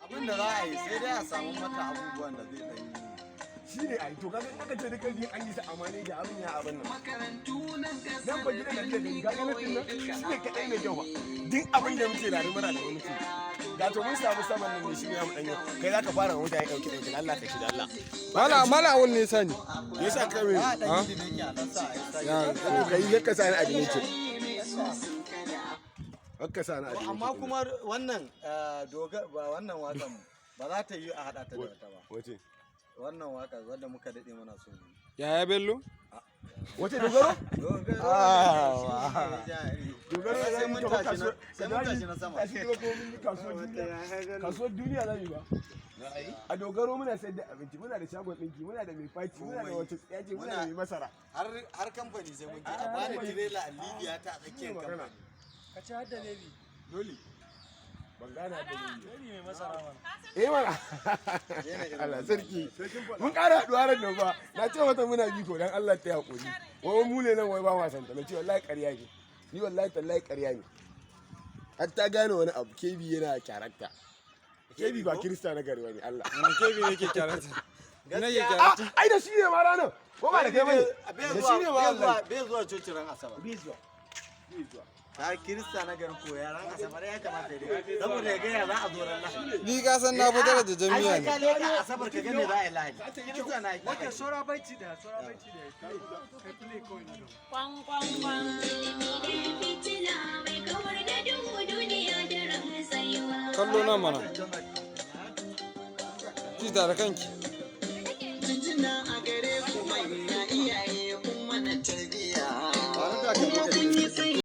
abin da za a yi sai dai a samu mata abubuwan da zai ɗan yi. Shi ne a yi to kaga aka ce duka biyu an yi sa amane da abin ya abin nan. Nan ba gidan da ke gani kaga nan shi ne kaɗai mai kyau ba. Duk abin da muke da mura da wani mutum. Da to mun samu saman nan ne shi ne mu ɗanyo. Kai za ka fara mutane ɗauki ɗauki Allah ka shi da Allah. Mala awul ne sani. Ya sa kai mai. A ɗan yi da nake a ɗan sa a yi sa. Ya kai ya ka sani abin yake. Haka sani abin. Amma kuma wannan wannan wakan ba za ta yi a haɗa ta da wata ba. Wace? Wannan waka wadda muka daɗe muna so ne. Yaya Bello? Wace dogaro? Dogaro sai mun tashi na sama. Kasuwar duniya za mu ba. A dogaro muna sayar da abinci, muna da shagon ɗinki, muna da mai faci, muna da wata tsayace, muna da mai masara. Har kamfani sai mun je a bani tirela a Libya ta a tsakiyar kamfani. Ka ci har da lebi. Dole. Ban gana da Lebi mai masara mana. mana. Allah sarki. Mun ƙara haɗuwa ran nan ba. Na ce mata muna biko dan Allah ta haƙuri. Wai mu ne nan wai ba ma santa. Na ce wallahi ƙarya ne. Ni wallahi tallahi ƙarya ne. Har ta gane wani abu kebi yana kyarakta. Kebi ba Kirista na gari bane Allah. Kebi ne ke kyarata. Ina ke kyarata. Ai da shi ne ma ranar. Ko ba da kai bane. Da shi ne ma Allah. Bai zuwa coci ran Asabar. Bai zuwa. Ta Kirista na garin koya ran Asabar ya kamata ya dai. Saboda ya gaya za a zo ran Lahadi. Ni ka san na fitar da jami'a Ai ne. ka leka Asabar ka gane za a yi Lahadi. Kirista na yi. Wake sora baiti da Kai play kawai ne. Kwang kwang kwang. Fitila mai kawar da duhu duniya da ran tsayuwa. Kallo na mana. Ki tare kanki. Jinjina a